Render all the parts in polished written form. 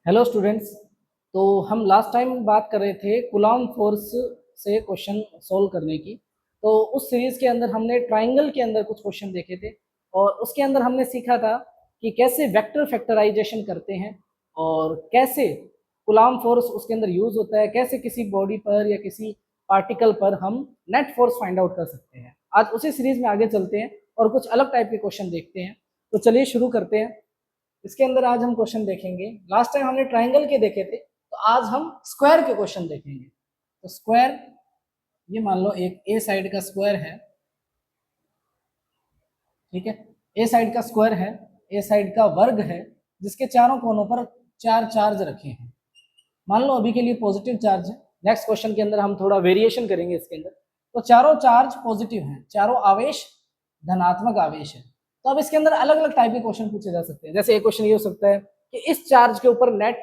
Hello students. तो हम last time बात कर रहे थे कूलॉम फोर्स से क्वेश्चन सॉल्व करने की। तो उस सीरीज़ के अंदर हमने ट्राइंगल के अंदर कुछ क्वेश्चन देखे थे और उसके अंदर हमने सीखा था कि कैसे वेक्टर फैक्टराइजेशन करते हैं और कैसे कूलॉम फोर्स उसके अंदर यूज़ होता है, कैसे किसी बॉडी पर या किसी पार्टिकल पर हम नेट फोर्स फाइंड आउट कर सकते हैं। आज उसी सीरीज़ में आगे चलते हैं और कुछ अलग टाइप के क्वेश्चन देखते हैं। तो चलिए शुरू करते हैं। इसके अंदर आज हम क्वेश्चन देखेंगे। लास्ट टाइम हमने ट्राइंगल के देखे थे, तो आज हम स्क्वायर के क्वेश्चन देखेंगे। तो स्क्वायर, ये मान लो एक ए साइड का स्क्वायर है, ठीक है। ए साइड का स्क्वायर है, ए साइड का वर्ग है, जिसके चारों कोनों पर चार चार्ज रखे हैं। मान लो अभी के लिए पॉजिटिव चार्ज है। नेक्स्ट क्वेश्चन के अंदर हम थोड़ा वेरिएशन करेंगे इसके अंदर। तो चारों चार्ज पॉजिटिव हैं, चारों आवेश धनात्मक आवेश है। तो अब इसके अंदर अलग अलग टाइप के क्वेश्चन पूछे जा सकते हैं। जैसे एक क्वेश्चन ये हो सकता है कि इस चार्ज के ऊपर नेट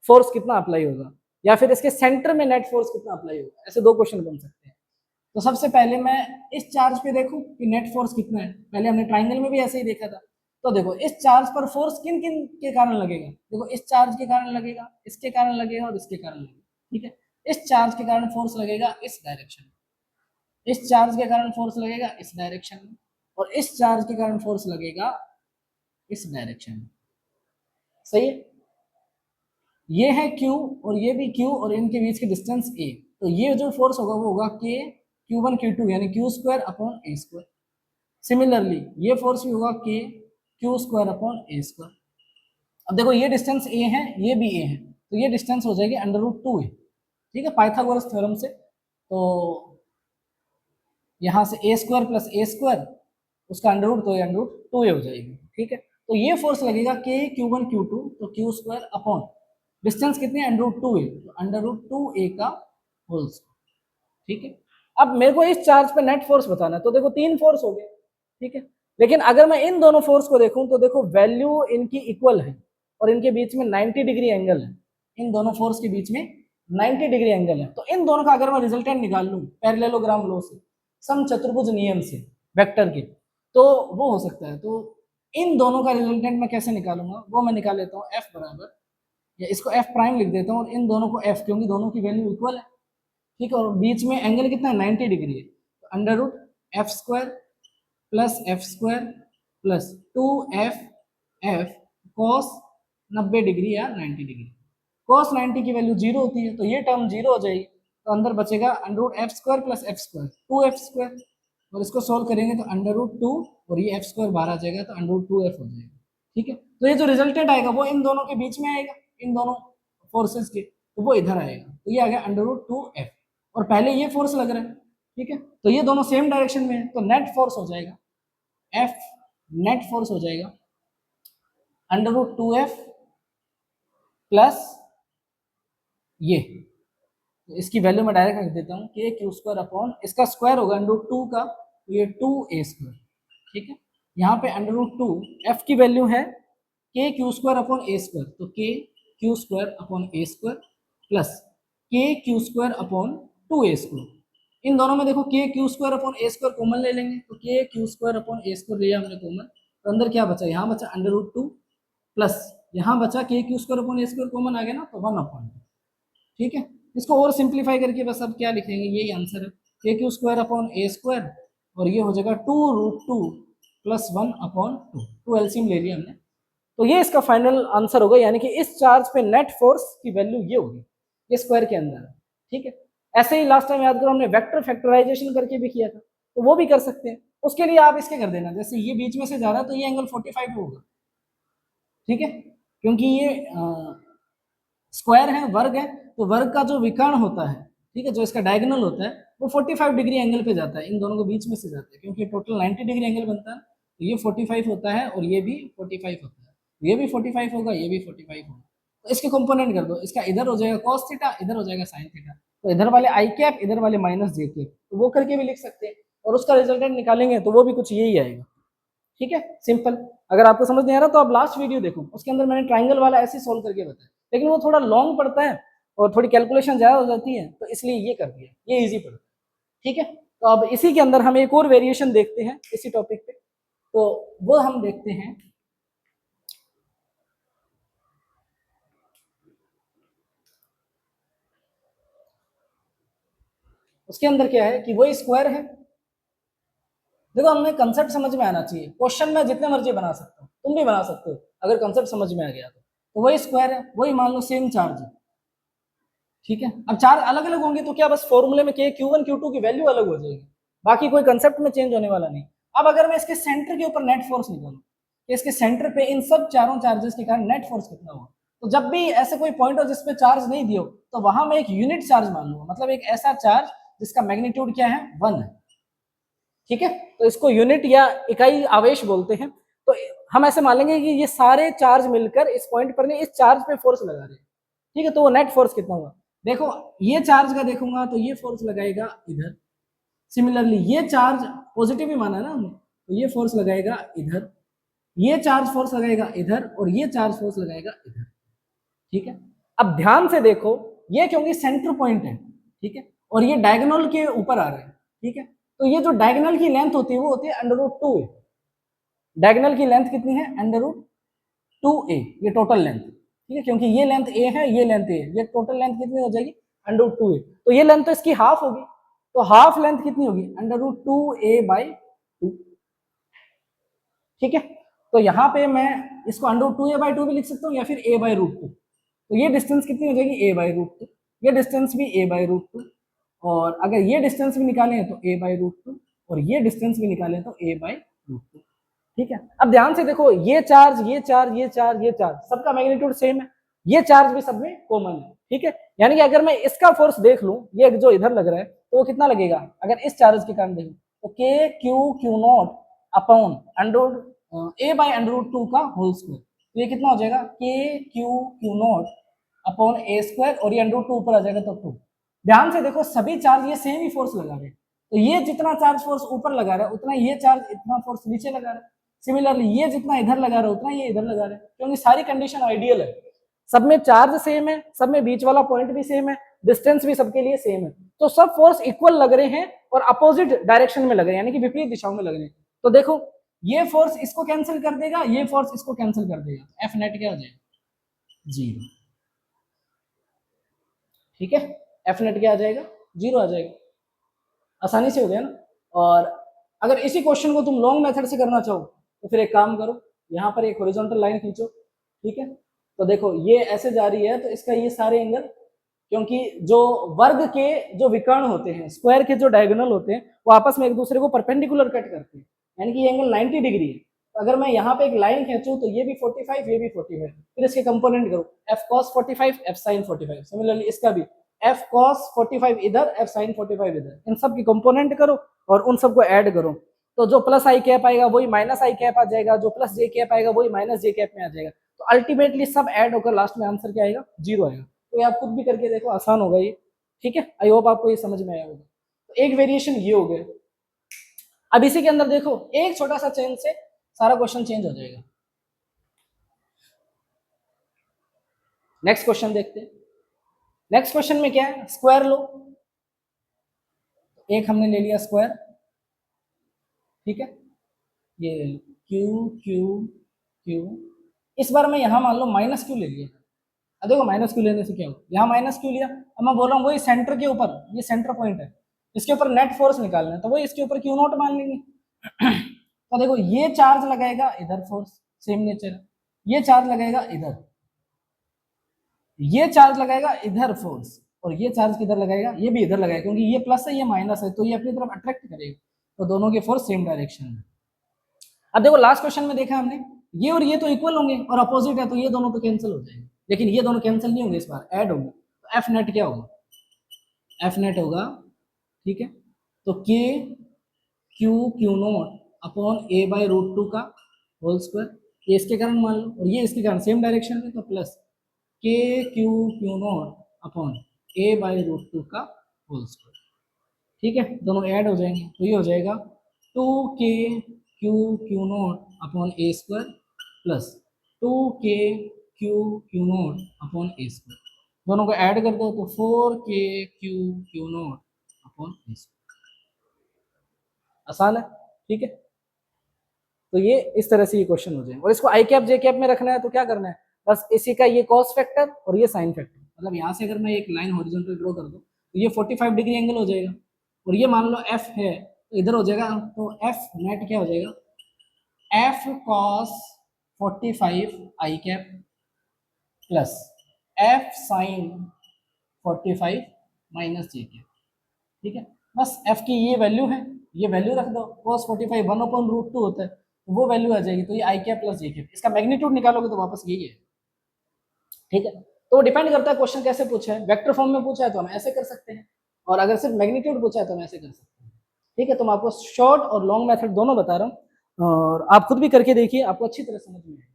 फोर्स कितना अप्लाई होगा, या फिर इसके सेंटर में नेट फोर्स कितना अप्लाई होगा। ऐसे दो क्वेश्चन बन सकते हैं। तो सबसे पहले मैं इस चार्ज पे देखूं कि नेट फोर्स कितना है। पहले हमने ट्राइंगल में भी ऐसे ही देखा था। तो देखो इस चार्ज पर फोर्स किन किन के कारण लगेगा। देखो इस चार्ज के कारण लगेगा, इसके कारण लगेगा और इसके कारण लगेगा, ठीक है। इस चार्ज के कारण फोर्स लगेगा इस डायरेक्शन में, इस चार्ज के कारण फोर्स लगेगा इस डायरेक्शन में, और इस चार्ज के कारण फोर्स लगेगा इस डायरेक्शन में। सही है। ये है Q और ये भी Q और इनके बीच की डिस्टेंस A। तो ये जो फोर्स होगा वो होगा K Q1 Q2 यानी Q square upon A square. Similarly ये फोर्स भी होगा K Q square upon A square. अब देखो ये डिस्टेंस A है, ये भी A है, तो ये डिस्टेंस हो जाएगी √2A, ठीक है, पाइथागोरस थ्योरम से। तो यहाँ से A square plus A square, उसका √2 तो √2A हो जाएगी, ठीक है। तो ये फोर्स लगेगा K Q1 Q2, तो Q स्क्वायर अपॉन डिस्टेंस कितनी है √2A, तो √2A का होल स्क्वायर, ठीक है। अब मेरे को इस चार्ज पे नेट फोर्स बताना है। तो देखो तीन फोर्स हो गए, ठीक है। लेकिन अगर मैं इन दोनों फोर्स को देखूं तो देखो वैल्यू इनकी इक्वल है और इनके बीच में 90 डिग्री एंगल है। इन दोनों फोर्स के बीच में 90 डिग्री एंगल है। तो इन दोनों का अगर मैं रिजल्टेंट निकाल लूं पैरेललोग्राम लॉ से, सम चतुर्भुज नियम से वेक्टर के, तो वो हो सकता है। तो इन दोनों का रिजल्टेंट मैं कैसे निकालूंगा, वो मैं निकाल लेता हूँ F बराबर, या इसको F प्राइम लिख देता हूँ और इन दोनों को F, क्योंकि दोनों की वैल्यू इक्वल है, ठीक है। और बीच में एंगल कितना है 90 डिग्री है। तो √f square plus F square plus 2f cos 90 degree या 90 डिग्री। cos 90 की वैल्यू 0 होती है, तो ये टर्म 0 हो जाएगी। तो अंदर बचेगा √f square plus F square 2f square, और इसको सोल्व करेंगे तो √2 और ये f स्क्वायर बाहर आ जाएगा, तो √2f हो जाएगा, ठीक है। तो ये जो रिजल्टेंट आएगा वो इन दोनों के बीच में आएगा, इन दोनों फोर्सेस के, तो वो इधर आएगा। तो ये आ गया √2f, और पहले ये फोर्स लग रहा है, ठीक है। तो ये दोनों सेम डायरेक्शन में है, तो नेट फोर्स हो जाएगा F, नेट फोर्स हो जाएगा √2f प्लस ये, तो इसकी वैल्यू मैं डायरेक्ट रख देता हूँ K Q स्क्वायर अपॉन इसका स्क्वायर होगा √2 का, तो ये 2A स्क्वायर, ठीक है। यहाँ पे √2 F की वैल्यू है K Q square upon A square, तो K Q square upon A square plus K Q square upon 2A square. इन दोनों में देखो K Q square upon A square common ले लेंगे, तो K Q square upon A square लिया हमने कॉमन, तो अंदर क्या बचा, यहाँ बचा √2 प्लस यहाँ बचा K Q square upon A square common आ गया ना, तो 1/2, ठीक है। इसको और सिंप्लीफाई करके बस अब क्या लिखेंगे, यही आंसर है K Q square upon A square, और ये हो जाएगा 2√2 प्लस 1/2, 2 एलसीएम ले लिया हमने। तो ये इसका फाइनल आंसर होगा, यानी कि इस चार्ज पे नेट फोर्स की वैल्यू ये होगी, ये स्क्वायर के अंदर है, ठीक है। ऐसे ही लास्ट टाइम याद करो हमने वेक्टर फैक्टराइजेशन करके भी किया था, तो वो भी कर सकते हैं। उसके लिए आप इसके कर देना, जैसे ये बीच में से जा रहा है तो ये एंगल 45 होगा, ठीक है, क्योंकि ये स्क्वायर है, वर्ग है, तो वर्ग का जो विकर्ण होता है, ठीक है, जो इसका डायगोनल होता है वो 45 डिग्री एंगल पे जाता है, इन दोनों के बीच में से जाता है, क्योंकि टोटल 90 डिग्री एंगल बनता है। तो ये 45 होता है और ये भी 45 होता है, ये भी 45 होगा, ये भी 45 होगा। तो इसके कंपोनेंट कर दो, इसका इधर हो जाएगा कॉस थीटा, इधर हो जाएगा साइन थीटा, तो इधर वाले आई कैप, इधर वाले माइनस जे कैप, तो वो करके भी लिख सकते हैं, और उसका रिजल्टेंट निकालेंगे तो वो भी कुछ यही आएगा, ठीक है, सिंपल। अगर आपको समझ नहीं आ रहा तो आप लास्ट वीडियो देखो, उसके अंदर मैंने ट्राइंगल वाला ऐसे सोल्व करके बताया, लेकिन वो थोड़ा लॉन्ग पड़ता है और थोड़ी कैलकुलेशन ज्यादा हो जाती है, तो इसलिए ये कर दिया, ये इजी पड़ता है, ठीक है। तो अब इसी के अंदर हम एक और वेरिएशन देखते हैं इसी टॉपिक पे, तो वो हम देखते हैं उसके अंदर क्या है कि वही स्क्वायर है। देखो हमें कंसेप्ट समझ में आना चाहिए, क्वेश्चन में जितने मर्जी बना सकता हूँ, तुम भी बना सकते हो अगर कंसेप्ट समझ में आ गया तो वही स्क्वायर है, वही मान लो सेम चार्ज है, ठीक है। अब चार्ज अलग अलग होंगे तो क्या बस फॉर्मूले में के Q1 Q2 की वैल्यू अलग हो जाएगी, बाकी कोई कंसेप्ट में चेंज होने वाला नहीं। अब अगर मैं इसके सेंटर के ऊपर नेट फोर्स निकालूं, इसके सेंटर पे इन सब चारों चार्जेस के कारण नेट फोर्स कितना होगा, तो जब भी ऐसे कोई पॉइंट हो जिसपे चार्ज नहीं दियो तो वहां मैं एक यूनिट चार्ज मान लूंगा, मतलब एक ऐसा चार्ज जिसका मैग्नीट्यूड क्या है 1 है, ठीक है। तो इसको यूनिट या इकाई आवेश बोलते हैं। तो हम ऐसे मान लेंगे कि ये सारे चार्ज मिलकर इस पॉइंट पर इस चार्ज पे फोर्स लगा रहे हैं, ठीक है। तो वो नेट फोर्स कितना हुआ, देखो ये चार्ज का देखूंगा तो ये फोर्स लगाएगा इधर, सिमिलरली ये चार्ज पॉजिटिव ही माना है ना हमने, तो ये फोर्स लगाएगा इधर, ये चार्ज फोर्स लगाएगा इधर, और ये चार्ज फोर्स लगाएगा इधर, ठीक है। अब ध्यान से देखो, ये क्योंकि सेंटर पॉइंट है, ठीक है, और ये डायगोनल के ऊपर आ रहा है, ठीक है, तो ये जो डायगोनल की लेंथ होती है वो होती है √2a। डायगोनल की लेंथ कितनी है, √2a, ये टोटल लेंथ, ठीक है, क्योंकि ये लेंथ a है, ये लेंथ a है, ये टोटल लेंथ कितनी हो जाएगी √2a। तो ये लेंथ तो इसकी हाफ होगी, तो हाफ लेंथ कितनी होगी √2a/2, ठीक है। तो यहाँ पे मैं इसको √2a/2 भी लिख सकता हूँ या फिर a/√2। तो ये डिस्टेंस कितनी हो जाएगी a/√2, ये डिस्टेंस भी a/√2, और अगर ये डिस्टेंस भी निकालें तो a/√2, और ये डिस्टेंस भी निकालें तो a/√2, ठीक है। अब ध्यान से देखो, ये चार्ज ये चार्ज ये चार्ज ये चार्ज सबका मैग्नीट्यूड सेम है, ये चार्ज भी सब में कॉमन है, ठीक है। यानी कि अगर मैं इसका फोर्स देख लूं, ये जो इधर लग रहा है तो वो कितना लगेगा, अगर इस चार्ज के कारण देखूं तो KQ/Q0 अपॉन a/√2 का होल स्क्वायर, तो ये कितना हो जाएगा KQ/Q0 अपॉन a², और ये √2 ऊपर आ जाएगा तो 2। ध्यान से देखो सभी चार्ज ये सेम ही फोर्स लगा रहे हैं, तो ये जितना चार्ज फोर्स ऊपर लगा रहा है उतना ये चार्ज इतना फोर्स नीचे लगा रहा है, सिमिलरली ये जितना इधर लगा रहा है उतना ये इधर लगा रहा है, क्योंकि सारी कंडीशन आइडियल है, सब में चार्ज सेम है, सब में बीच वाला पॉइंट भी सेम है, डिस्टेंस भी सबके लिए सेम है, तो सब फोर्स इक्वल लग रहे हैं और अपोजिट डायरेक्शन में लग रहे हैं, यानी कि विपरीत दिशाओं में लग रहे हैं। तो देखो ये फोर्स इसको कैंसिल कर देगा, ये फोर्स इसको कैंसिल कर देगा, एफ नेट क्या हो जाएगा 0, ठीक है। एफ नेट क्या आ जाएगा 0 आ जाएगा, आसानी से हो गया ना। और अगर इसी क्वेश्चन को तुम लॉन्ग मेथड से करना चाहो तो फिर एक काम करो, यहाँ पर एक हॉरिजॉन्टल लाइन खींचो, ठीक है। तो देखो ये ऐसे जा रही है तो इसका ये सारे एंगल, क्योंकि जो वर्ग के जो विकर्ण होते हैं, स्क्वायर के जो डायगोनल होते हैं, वो आपस में एक दूसरे को परपेंडिकुलर कट करते हैं, यानी कि ये एंगल 90 डिग्री है। तो अगर मैं यहाँ पे एक लाइन खींचूं तो ये भी 45, ये भी 45, फिर इसके कंपोनेंट करो, f cos 45 f sin 45, similarly इसका भी f cos 45 इधर, f sin 45 इधर, इन सब की कंपोनेंट करो और उन सबको ऐड करो, तो जो प्लस आई कैप आएगा वही माइनस आई कैप आ जाएगा, जो प्लस जे कैप आएगा वही माइनस जे कैप में आ जाएगा, तो अल्टीमेटली सब ऐड होकर लास्ट में आंसर क्या आएगा 0 आएगा। तो ये आप खुद भी करके देखो, आसान होगा ये, ठीक है। आई होप आपको ये समझ में आया होगा। तो एक वेरिएशन ये हो गया। अब इसी के अंदर देखो एक छोटा सा चेंज से सारा क्वेश्चन चेंज हो जाएगा। नेक्स्ट क्वेश्चन देखते हैं। नेक्स्ट क्वेश्चन में क्या है, स्क्वायर लो, एक हमने ले लिया स्क्वायर, ठीक है, ये ले लो क्यू क्यू क्यू, इस बार मैं यहां मान लो माइनस क्यू ले लिया। अब देखो माइनस क्यू लेने से क्या होगा, यहाँ माइनस क्यू लिया, अब मैं बोल रहा हूँ वही सेंटर के ऊपर, ये सेंटर पॉइंट है, इसके ऊपर नेट फोर्स निकालना है, तो वही इसके ऊपर Q0 मान लेंगे। तो देखो ये चार्ज लगाएगा इधर फोर्स, सेम नेचर है, ये चार्ज लगाएगा इधर, ये चार्ज लगाएगा इधर फोर्स, और ये चार्ज किधर लगाएगा, ये भी इधर लगाएगा, क्योंकि ये प्लस है ये माइनस है, तो ये अपनी तरफ अट्रैक्ट करेगा, तो दोनों के फोर्स सेम डायरेक्शन में। अब देखो लास्ट क्वेश्चन में देखा हमने, ये और ये तो इक्वल होंगे और अपोजिट है, तो ये दोनों तो कैंसिल हो जाएंगे, लेकिन ये दोनों कैंसिल नहीं होंगे, इस बार ऐड होंगे, तो एफ नेट क्या होगा, एफ नेट होगा, ठीक है, तो के Q/Q0 अपॉन a/√2 का होल स्क्वायर, ये इसके कारण मान लो और ये इसके कारण सेम डायरेक्शन में, तो प्लस KQ/Q0 अपॉन a/√2 का होल स्क्वायर, ठीक है, दोनों ऐड हो जाएंगे, तो ये हो जाएगा 2KQ/Q0 upon a² plus 2KQ/Q0 upon a², दोनों को ऐड कर दो तो 4KQ/Q0 अपॉन a²। आसान है, ठीक है। तो ये इस तरह से ये क्वेश्चन हो जाए, और इसको आई कैप जे कैप में रखना है तो क्या करना है, बस इसी का ये कॉस फैक्टर और ये साइन फैक्टर, मतलब यहाँ से अगर मैं एक लाइन हॉरिजॉन्टल ड्रॉ कर दूं तो ये 45 डिग्री एंगल हो जाएगा, और ये मान लो एफ है तो इधर हो जाएगा, तो एफ नेट क्या हो जाएगा, F cos 45 i cap plus F sine 45 minus j cap. ठीक है, बस एफ की ये वैल्यू है, ये वैल्यू रख दो, cos 45 1/√2 होता है, तो वो वैल्यू आ जाएगी, तो ये आई कैप प्लस जे कैप, इसका मैग्नीट्यूड निकालोगे तो वापस यही है। ठीक है, तो डिपेंड करता है क्वेश्चन कैसे पूछा है, वेक्टर फॉर्म में पूछा है तो हम ऐसे कर सकते हैं, और अगर सिर्फ मैग्नीट्यूड पूछा है तो हम ऐसे कर सकते हैं। ठीक है, तो मैं आपको शॉर्ट और लॉन्ग मेथड दोनों बता रहा हूँ, और आप खुद भी करके देखिए, आपको अच्छी तरह समझ में आएगा।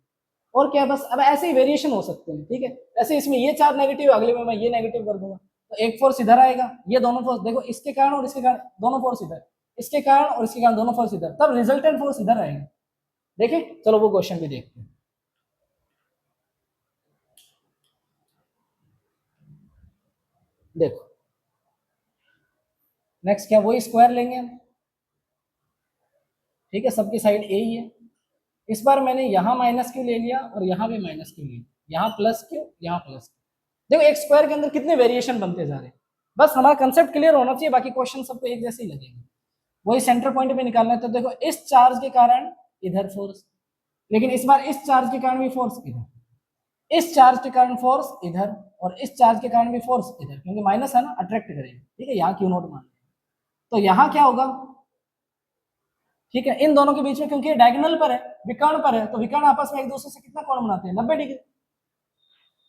और क्या, बस अब ऐसे ही वेरिएशन हो सकते हैं। ठीक है, ऐसे इसमें ये चार नेगेटिव, अगले में मैं ये नेगेटिव कर दूंगा, तो एक फोर्स इधर आएगा, ये दोनों फोर्स देखो, इसके कारण और इसके कारण दोनों फोर्स इधर, इसके कारण और इसके कारण दोनों फोर्स इधर, तब रिजल्टेंट फोर्स इधर आएगा। देखिए, चलो वो क्वेश्चन भी देखते हैं। देखो नेक्स्ट क्या, वही स्क्वायर लेंगे हम। ठीक है, सबकी साइड ए ही है। इस बार मैंने यहाँ माइनस क्यों ले लिया और यहाँ भी माइनस क्यों लिया, यहाँ प्लस क्यों, यहाँ प्लस क्यों। देखो एक स्क्वायर के अंदर कितने वेरिएशन बनते जा रहे हैं, बस हमारा कंसेप्ट क्लियर होना चाहिए, बाकी क्वेश्चन सबको एक जैसे ही लगेंगे। वही सेंटर पॉइंट पे निकालना है, तो देखो इस चार्ज के कारण इधर फोर्स, लेकिन इस बार इस चार्ज के कारण भी फोर्स इधर, इस चार्ज के कारण फोर्स इधर, और इस चार्ज के कारण भी फोर्स इधर, क्योंकि माइनस है ना, अट्रैक्ट करेगा। ठीक है, यहाँ क्यू नोट मान, तो यहाँ क्या होगा, ठीक है, इन दोनों के बीच में, क्योंकि डायगोनल पर है, विकर्ण पर है, तो विकर्ण आपस में एक दूसरे से कितना कोण बनाते हैं, 90 डिग्री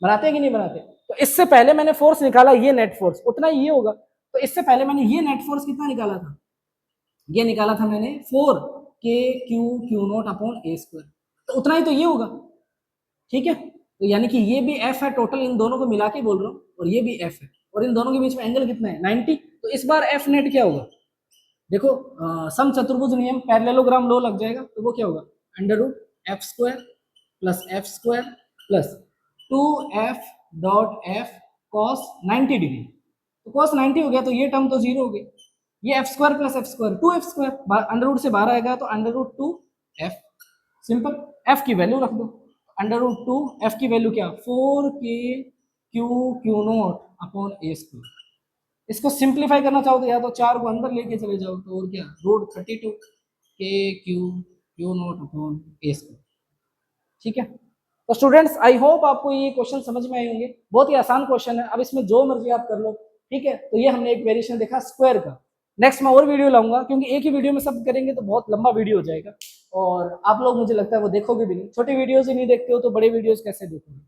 बनाते हैं कि नहीं बनाते। तो इससे पहले मैंने फोर्स निकाला, ये नेट फोर्स उतना ही ये होगा, तो इससे पहले मैंने ये नेट फोर्स कितना निकाला था, ये निकाला था मैंने 4 के Q naught upon A square, तो उतना ही तो ये होगा। ठीक है, तो यानी कि ये भी एफ है टोटल, इन दोनों को मिला के बोल रहा हूँ, और ये भी एफ है, और इन दोनों के बीच में एंगल कितना है, 90। तो इस बार एफ नेट क्या होगा, देखो सम चतुर्भुज नियम, पैरेललोग्राम लो लग जाएगा, तो वो क्या होगा, under root F square plus F square plus 2f dot F cos 90 degree, तो कॉस 90 हो गया, तो ये टर्म तो जीरो हो गई, ये F square plus F square 2f square, under root से बाहर आएगा तो under root 2f, simple, F की वैल्यू रख दो, अंडर रूट 2, एफ की वैल्यू क्या, 4k Q naught upon A square. इसको सिंप्लीफाई करना चाहो तो या तो 4 को अंदर लेके चले जाओ, तो और क्या, रूट 32 के Q naught upon A square. ठीक है, तो स्टूडेंट्स आई होप आपको ये क्वेश्चन समझ में आए होंगे, बहुत ही आसान क्वेश्चन है, अब इसमें जो मर्जी आप कर लो। ठीक है, तो ये हमने एक वेरिएशन देखा स्क्वायर का, नेक्स्ट मैं और वीडियो लाऊंगा, क्योंकि एक ही वीडियो में सब करेंगे तो बहुत लंबा वीडियो हो जाएगा, और आप लोग मुझे लगता है वो देखोगे भी नहीं, छोटी वीडियोज ही नहीं देखते हो तो बड़े वीडियोज कैसे देखोगे।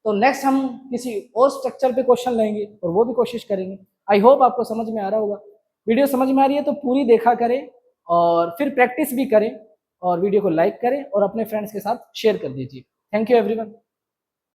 तो नेक्स्ट हम किसी और स्ट्रक्चर पे क्वेश्चन लेंगे और वो भी कोशिश करेंगे। आई होप आपको समझ में आ रहा होगा, वीडियो समझ में आ रही है तो पूरी देखा करें, और फिर प्रैक्टिस भी करें, और वीडियो को लाइक करें और अपने फ्रेंड्स के साथ शेयर कर दीजिए। Thank you everyone.